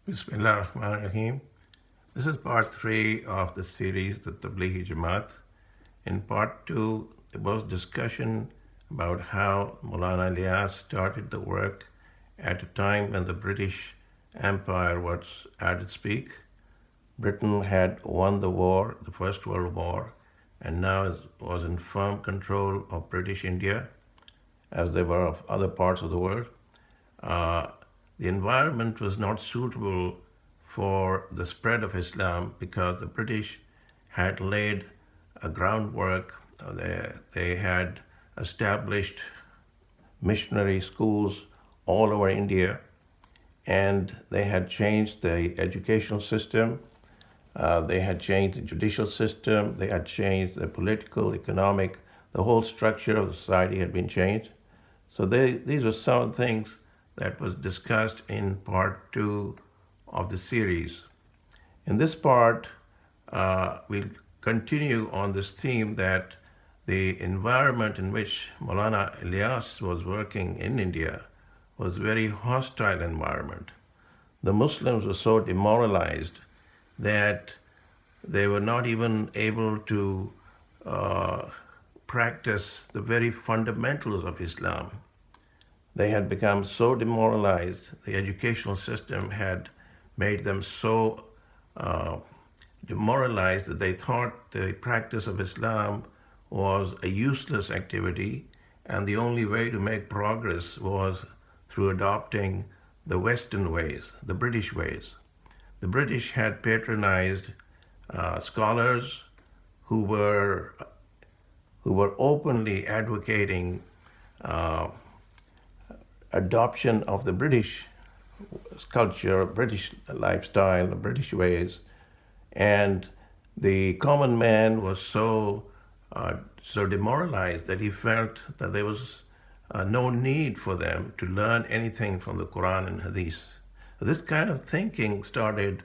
Bismillah ar-Rahman ar-Rahim. This is part 3 of the series, the Tablighi Jamaat. In part 2, there was discussion about how Maulana Ilyas started the work at a time when the British Empire was at its peak. Britain had won the war, the First World War, and now was in firm control of British India, as they were of other parts of the world. Uh, the environment was not suitable for the spread of Islam because the British had laid a groundwork. They had established missionary schools all over India, and they had changed the educational system. They had changed the judicial system. They had changed the political, economic, the whole structure of the society had been changed. So these were some of the things that was discussed in part 2 of the series. In this part, we'll continue on this theme that the environment in which Maulana Ilyas was working in India was a very hostile environment. The Muslims were so demoralized that they were not even able to uh, practice the very fundamentals of Islam. They had become so demoralized, the educational system had made them so uh, demoralized that they thought the practice of Islam was a useless activity, and the only way to make progress was through adopting the Western ways, the British ways. The British had patronized scholars who were openly advocating uh, adoption of the British culture, British lifestyle, British ways, and the common man was so demoralized that he felt that there was no need for them to learn anything from the Quran and Hadith. This kind of thinking started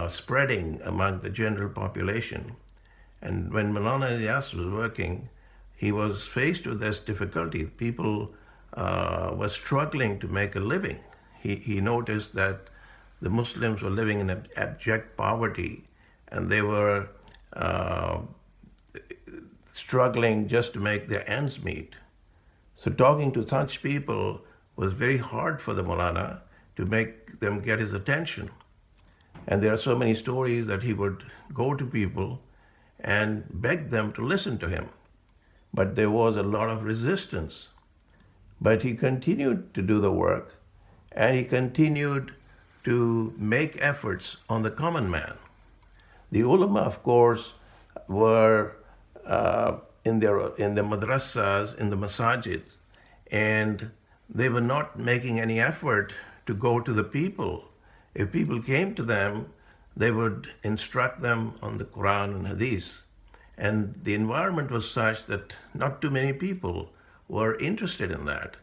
spreading among the general population. And when Maulana Ilyas was working, he was faced with this difficulty. People were struggling to make a living. He noticed that the Muslims were living in abject poverty, and they were struggling just to make their ends meet. So talking to such people was very hard for the Maulana to make them get his attention. And there are so many stories that he would go to people and beg them to listen to him. But there was a lot of resistance. But he continued to do the work, and he continued to make efforts on the common man. The ulama, of course, were in the madrasas, in the masajids, and they were not making any effort to go to the people. If people came to them, they would instruct them on the Quran and Hadith. And the environment was such that not too many people were interested in that.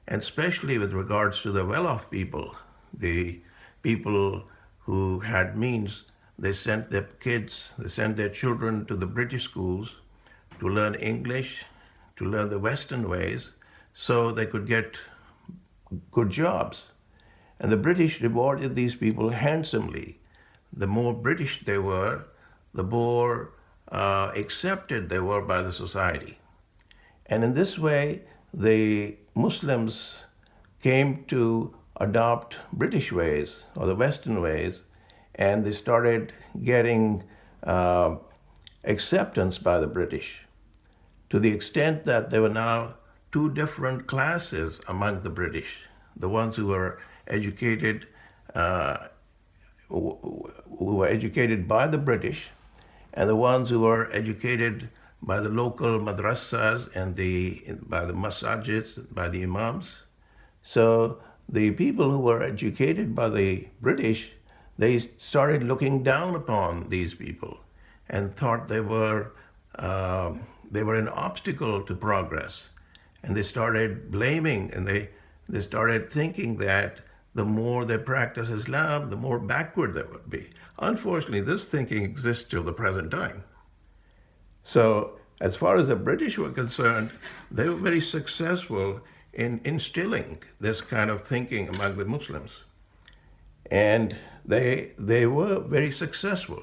And especially with regards to the well-off people, the people who had means, they sent their kids, they sent their children to the British schools to learn English, to learn the Western ways, so they could get good jobs. And the British rewarded these people handsomely. The more British they were, the more accepted they were by the society. And in this way, the Muslims came to adopt British ways or the Western ways, and they started getting acceptance by the British to the extent that there were now two different classes among the British: the ones who were educated, who were educated by the British, and the ones who were educated by the local madrasas and by the masajids, by the imams. So the people who were educated by the British, they started looking down upon these people and thought they were an obstacle to progress. And they started blaming, and they started thinking that the more they practice Islam, the more backward they would be. Unfortunately, this thinking exists till the present time. So, as far as the British were concerned, they were very successful in instilling this kind of thinking among the Muslims. and they were very successful.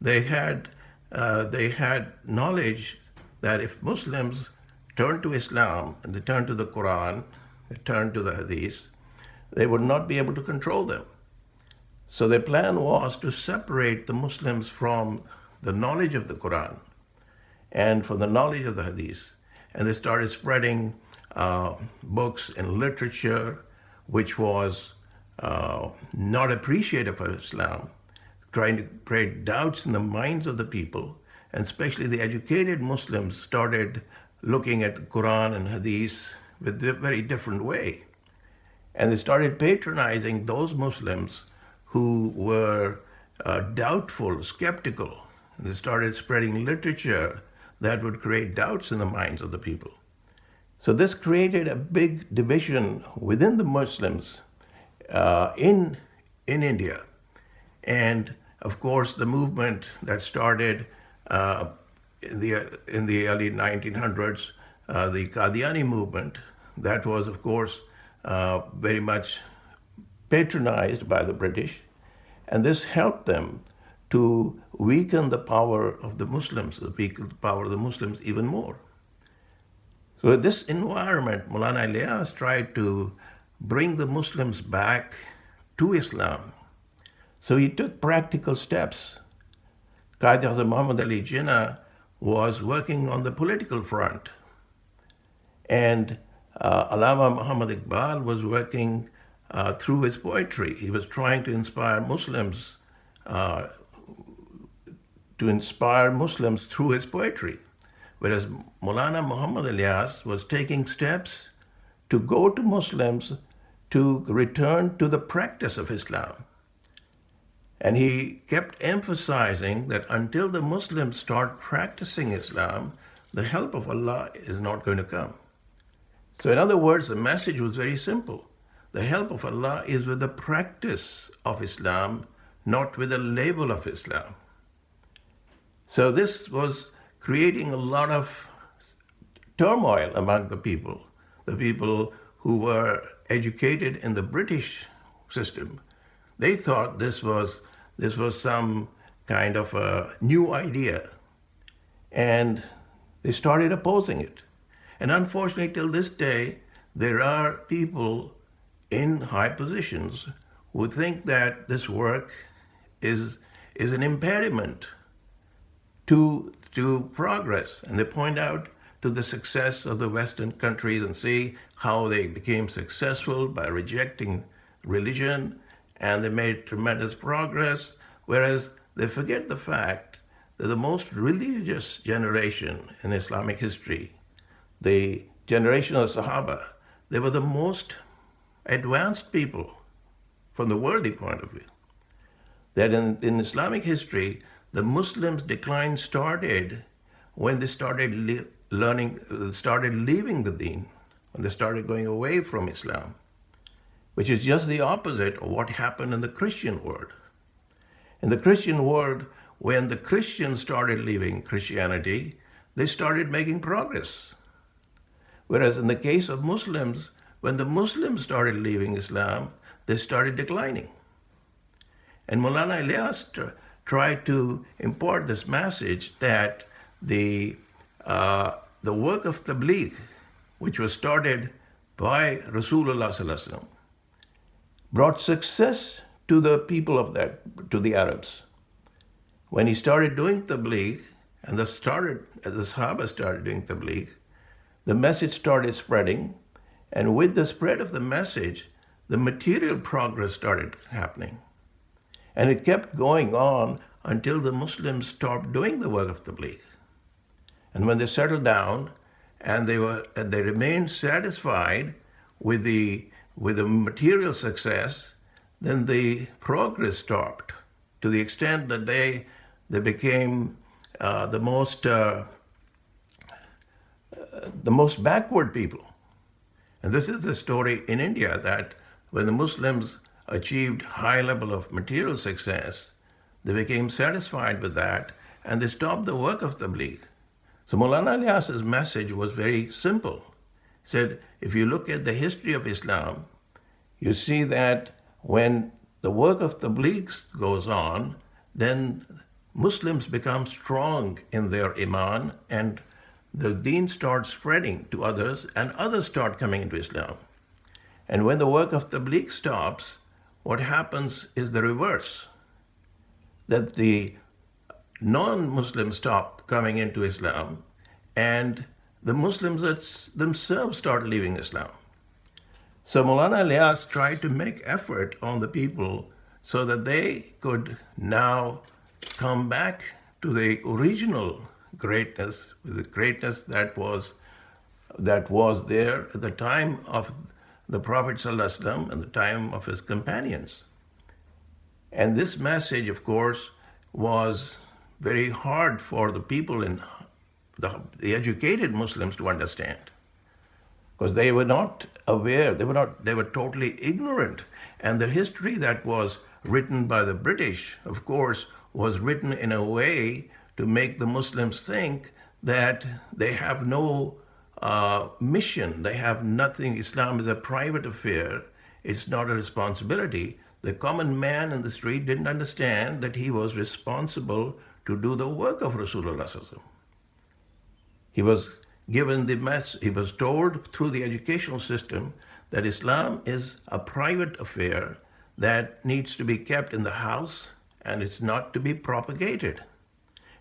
They had knowledge that if Muslims turned to Islam and they turned to the Quran, they turned to the Hadith, they would not be able to control them. So their plan was to separate the Muslims from the knowledge of the Quran and from the knowledge of the Hadith. And they started spreading books and literature which was not appreciative of Islam, trying to create doubts in the minds of the people, and especially the educated Muslims started looking at the Quran and Hadith with a very different way. And they started patronizing those Muslims who were doubtful, skeptical. And they started spreading literature that would create doubts in the minds of the people. So this created a big division within the Muslims in India. And of course, the movement that started in the early 1900s, the Qadiani movement, that was, of course, very much patronized by the British. And this helped them to weaken the power of the Muslims, weaken the power of the Muslims even more. So in this environment, Maulana Ilyas tried to bring the Muslims back to Islam. So he took practical steps. Qaid Hazrat Muhammad Ali Jinnah was working on the political front. And Allama Muhammad Iqbal was working through his poetry. He was trying to inspire Muslims through his poetry. Whereas Maulana Muhammad Ilyas was taking steps to go to Muslims to return to the practice of Islam. And he kept emphasizing that until the Muslims start practicing Islam, the help of Allah is not going to come. So in other words, the message was very simple. The help of Allah is with the practice of Islam, not with the label of Islam. So this was creating a lot of turmoil among the people who were educated in the British system. They thought this was some kind of a new idea, and they started opposing it. And unfortunately, till this day, there are people in high positions who think that this work is an impediment to progress. And they point out to the success of the Western countries and see how they became successful by rejecting religion, and they made tremendous progress, whereas they forget the fact that the most religious generation in Islamic history, the generation of Sahaba, they were the most advanced people from the worldly point of view. That in Islamic history, the Muslims' decline started when they started leaving the deen, when they started going away from Islam, which is just the opposite of what happened in the Christian world. In the Christian world, when the Christians started leaving Christianity, they started making progress. Whereas in the case of Muslims, when the Muslims started leaving Islam, they started declining. And Maulana Ilyas tried to impart this message that the work of Tablighi, which was started by Rasulullah Sallallahu Alaihi Wasallam, brought success to the people to the Arabs. When he started doing Tablighi, and the Sahaba started doing Tablighi, the message started spreading, and with the spread of the message, the material progress started happening. And it kept going on until the Muslims stopped doing the work of Tablighi. And when they settled down and they remained satisfied with the material success, then the progress stopped to the extent that they became the most backward people. And this is the story in India, that when the Muslims achieved high level of material success, they became satisfied with that and they stopped the work of Tablighi. So Maulana Ilyas's message was very simple. He said, if you look at the history of Islam, you see that when the work of Tabligh goes on, then Muslims become strong in their iman and the deen starts spreading to others and others start coming into Islam. And when the work of Tabligh stops, what happens is the reverse, that the non-Muslims stop coming into Islam and the Muslims themselves start leaving Islam. So Maulana Ilyas tried to make effort on the people so that they could now come back to the original greatness, the greatness that was there at the time of the Prophet ﷺ and the time of his companions. And this message, of course, was very hard for the people in the educated Muslims to understand, because they were not aware, they were totally ignorant. And the history that was written by the British, of course, was written in a way to make the Muslims think that they have no mission, they have nothing. Islam is a private affair, it's not a responsibility. The common man in the street didn't understand that he was responsible to do the work of Rasulullah. He was given the message, he was told through the educational system that Islam is a private affair that needs to be kept in the house and it's not to be propagated.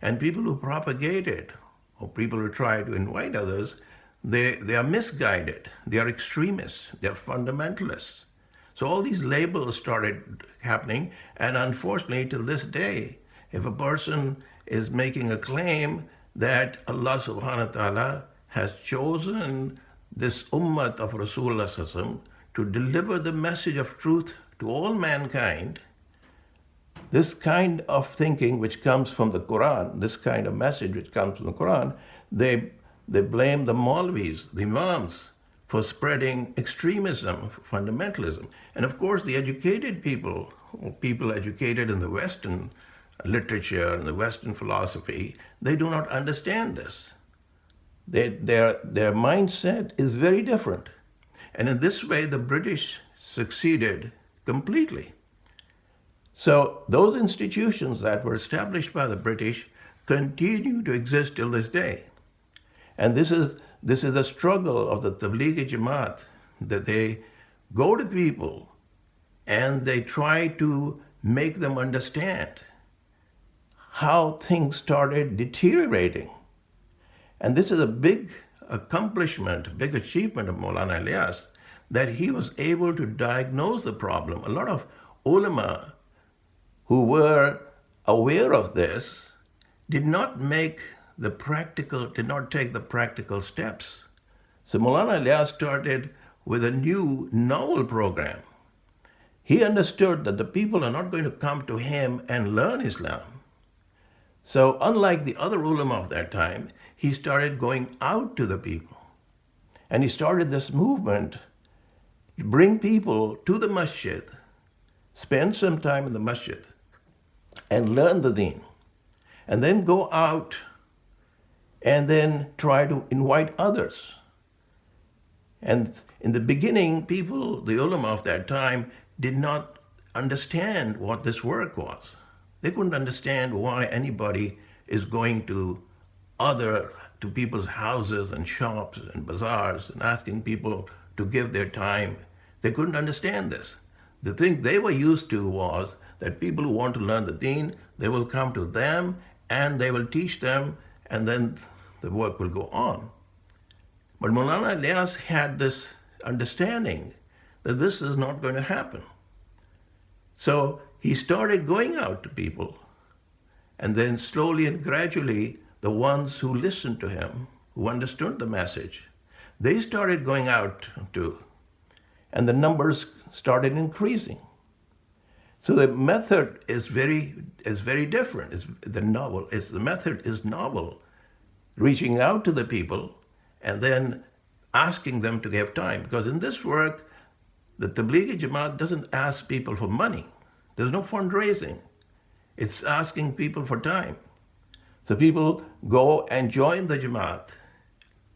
And people who propagate it, or people who try to invite others, they are misguided, they are extremists, they are fundamentalists. So all these labels started happening, and unfortunately to this day, if a person is making a claim that Allah subhanahu wa ta'ala has chosen this ummah of Rasulullah to deliver the message of truth to all mankind, this kind of thinking which comes from the Quran, this kind of message which comes from the Quran, they blame the Maulvis, the Imams, for spreading extremism, fundamentalism. And of course, the educated people, people educated in the Western literature and the Western philosophy, they do not understand this. Their mindset is very different. And in this way, the British succeeded completely. So those institutions that were established by the British continue to exist till this day. And this is the struggle of the Tablighi Jamaat, that they go to people and they try to make them understand how things started deteriorating. And this is a big accomplishment, a big achievement of Maulana Ilyas, that he was able to diagnose the problem. A lot of ulama who were aware of this did not take the practical steps. So Maulana Ilyas started with a new novel program. He understood that the people are not going to come to him and learn Islam. So unlike the other ulama of that time, he started going out to the people. And he started this movement to bring people to the masjid, spend some time in the masjid, and learn the deen. And then go out and then try to invite others. And in the beginning, people, the ulama of that time, did not understand what this work was. They couldn't understand why anybody is going to people's houses and shops and bazaars and asking people to give their time. They couldn't understand this. The thing they were used to was that people who want to learn the deen, they will come to them and they will teach them, and then the work will go on. But Maulana Ilyas had this understanding that this is not going to happen. So he started going out to people, and then slowly and gradually, the ones who listened to him, who understood the message, they started going out too, and the numbers started increasing. So the method is very different. The method is novel, reaching out to the people and then asking them to give time. Because in this work, the Tablighi Jamaat doesn't ask people for money. There's no fundraising. It's asking people for time. So people go and join the Jamaat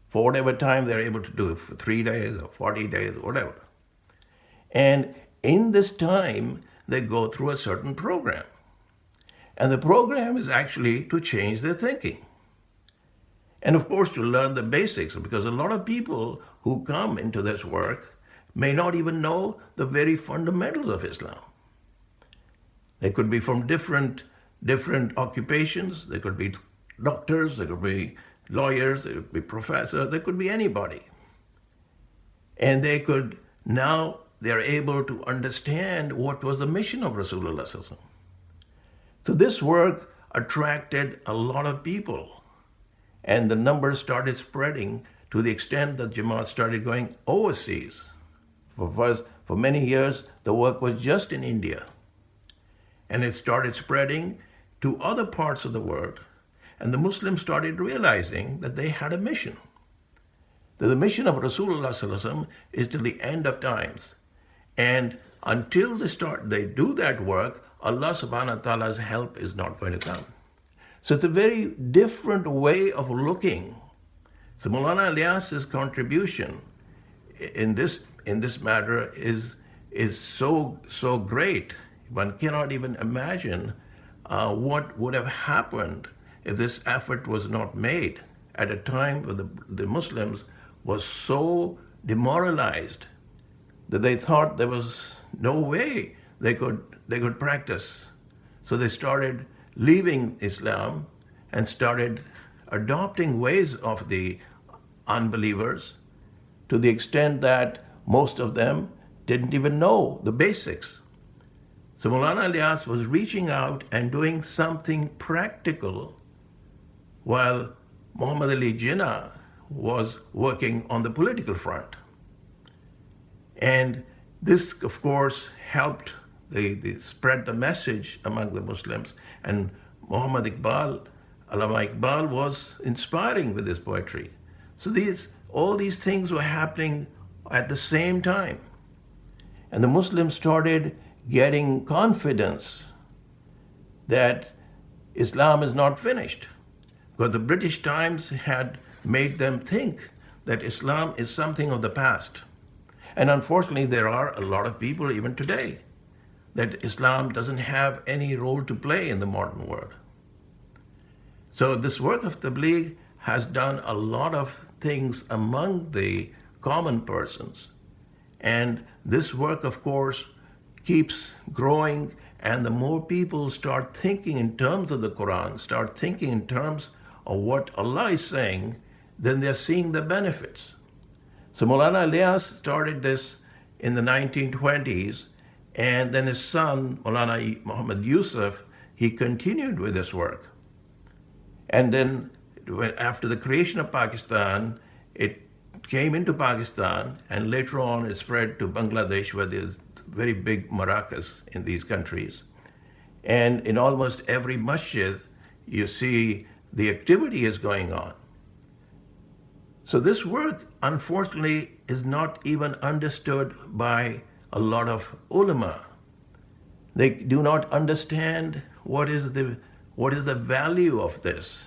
for whatever time they're able to do it, for 3 days or 40 days or whatever. And in this time, they go through a certain program. And the program is actually to change their thinking. And of course, to learn the basics, because a lot of people who come into this work may not even know the very fundamentals of Islam. They could be from different occupations. They could be doctors, they could be lawyers, they could be professors, they could be anybody. And they're able to understand what was the mission of Rasulullah. So this work attracted a lot of people, and the numbers started spreading to the extent that Jamaat started going overseas. For many years, the work was just in India. And it started spreading to other parts of the world. And the Muslims started realizing that they had a mission. That the mission of Rasulullah is till the end of times. And until they do that work, Allah subhanahu wa ta'ala's help is not going to come. So it's a very different way of looking. So Maulana Ilyas's contribution in this matter is so great. One cannot even imagine what would have happened if this effort was not made at a time when the Muslims was so demoralized that they thought there was no way they could practice. So they started leaving Islam and started adopting ways of the unbelievers, to the extent that most of them didn't even know the basics. So Maulana Ilyas was reaching out and doing something practical, while Muhammad Ali Jinnah was working on the political front. And this, of course, helped they spread the message among the Muslims. And Muhammad Iqbal, Allama Iqbal, was inspiring with his poetry. So all these things were happening at the same time. And the Muslims started getting confidence that Islam is not finished. Because the British Times had made them think that Islam is something of the past. And unfortunately, there are a lot of people even today that Islam doesn't have any role to play in the modern world. So this work of Tablighi has done a lot of things among the common persons. And this work, of course, keeps growing, and the more people start thinking in terms of the Quran, start thinking in terms of what Allah is saying, then they're seeing the benefits. So Maulana Ilyas started this in the 1920s, and then his son, Maulana Muhammad Yusuf, he continued with this work. And then after the creation of Pakistan, it came into Pakistan, and later on it spread to Bangladesh, where there's very big marakas in these countries. And in almost every masjid, you see the activity is going on. So this work, unfortunately, is not even understood by a lot of ulama. They do not understand what is the value of this.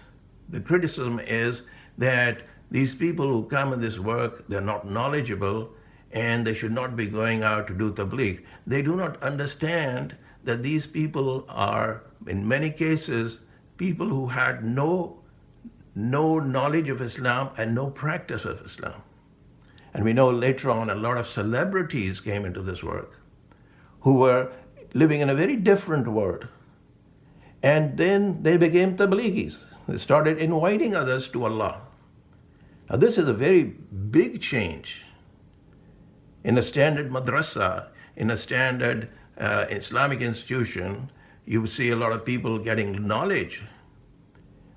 The criticism is that these people who come in this work, they're not knowledgeable, and they should not be going out to do tabligh. They do not understand that these people are, in many cases, people who had no knowledge of Islam and no practice of Islam. And we know later on a lot of celebrities came into this work who were living in a very different world. And then they became tablighis. They started inviting others to Allah. Now this is a very big change. In a standard madrasa, in a standard Islamic institution, you see a lot of people getting knowledge,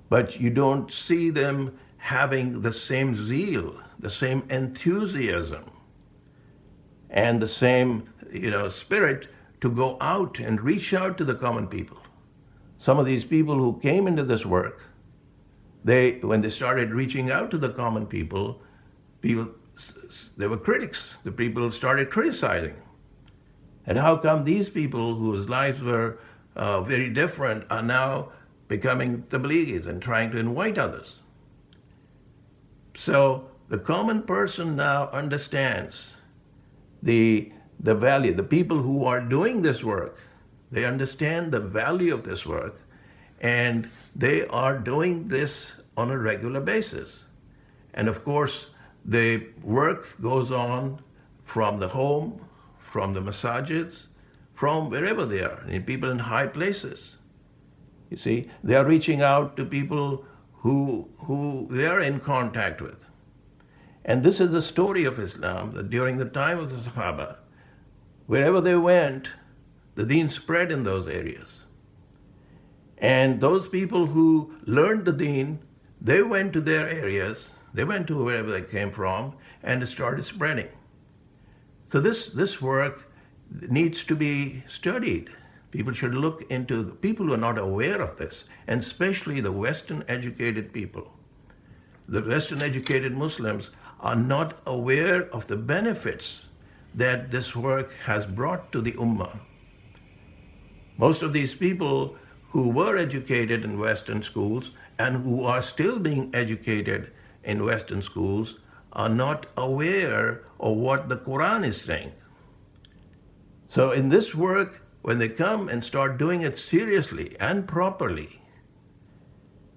but you don't see them having the same zeal, the same enthusiasm, and the same spirit to go out and reach out to the common people. Some of these people who came into this work, when they started reaching out to the common people, they were critics. The people started criticizing. And how come these people whose lives were very different are now becoming tablighis and trying to invite others? So the common person now understands the value. The people who are doing this work, They understand the value of this work, and they are doing this on a regular basis. And of course, the work goes on from the home, from the masajids, from wherever they are, and people in high places. You see, they are reaching out to people who they are in contact with. And this is the story of Islam, that during the time of the Sahaba, wherever they went, the deen spread in those areas. And those people who learned the deen, they went to their areas, they went to wherever they came from, and it started spreading. So this work needs to be studied. People should look into the people who are not aware of this, and especially the Western educated people. The Western educated Muslims are not aware of the benefits that this work has brought to the Ummah. Most of these people who were educated in Western schools and who are still being educated in Western schools are not aware of what the Quran is saying. So in this work, when they come and start doing it seriously and properly,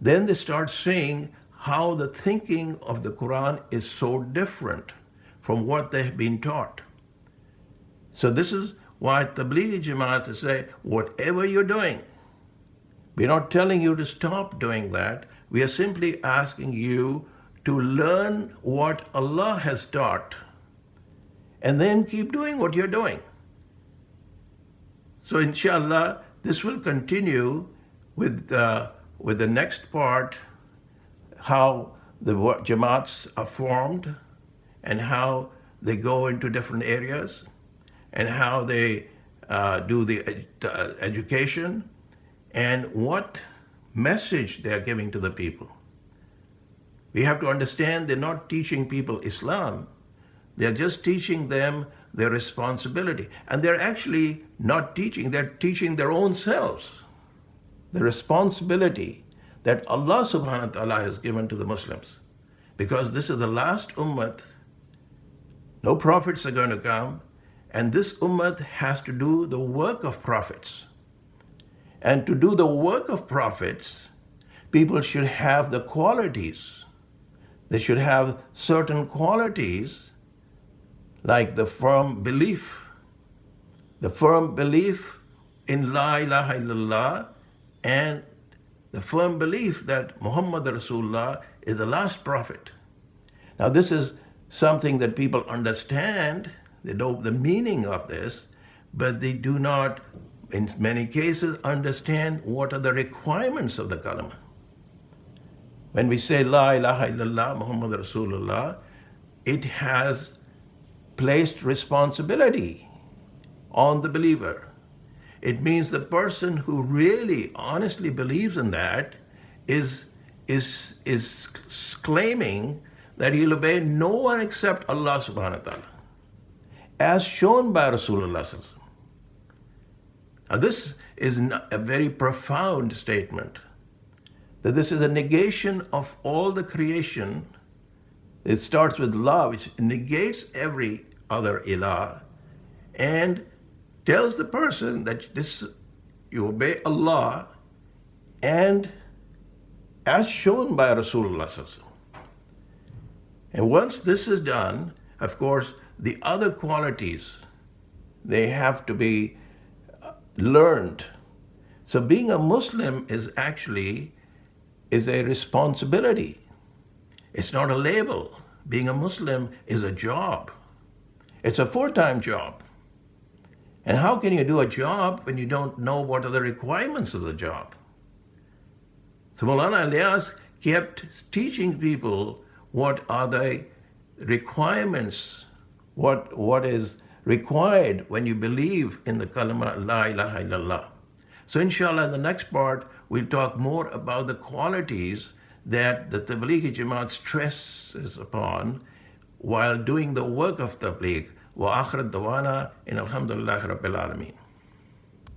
then they start seeing how the thinking of the Quran is so different from what they have been taught. So this is why Tablighi Jamaat say, whatever you're doing, we're not telling you to stop doing that. We are simply asking you to learn what Allah has taught and then keep doing what you're doing. So inshallah, this will continue with the next part, how the Jamaats are formed and how they go into different areas and how they do the education and what message they're giving to the people. We have to understand they're not teaching people Islam. They're just teaching them their responsibility. And they're actually not teaching, they're teaching their own selves. The responsibility that Allah subhanahu wa ta'ala has given to the Muslims. Because this is the last ummah. No prophets are going to come. And this ummah has to do the work of prophets. And to do the work of prophets, people should have the qualities. They should have certain qualities like the firm belief in La ilaha illallah, and the firm belief that Muhammad Rasulullah is the last prophet. Now this is something that people understand, they know the meaning of this, but they do not, in many cases, understand what are the requirements of the kalima. When we say La ilaha illallah Muhammad Rasulullah, it has placed responsibility on the believer. It means the person who really honestly believes in that is claiming that he'll obey no one except Allah subhanahu wa ta'ala, as shown by Rasulullah. Now this is a very profound statement, that this is a negation of all the creation. It starts with La, which negates every other ilah, and tells the person that you obey Allah and as shown by Rasulullah. And once this is done, of course, the other qualities, they have to be learned. So being a Muslim is a responsibility. It's not a label. Being a Muslim is a job. It's a full-time job. And how can you do a job when you don't know what are the requirements of the job? So Maulana Ilyas kept teaching people what are the requirements, what is required when you believe in the kalima La ilaha illallah. So inshallah, in the next part, we'll talk more about the qualities that the Tablighi Jamaat stresses upon while doing the work of Tabligh. Wa akhir dawana in alhamdulillah rabbil alameen.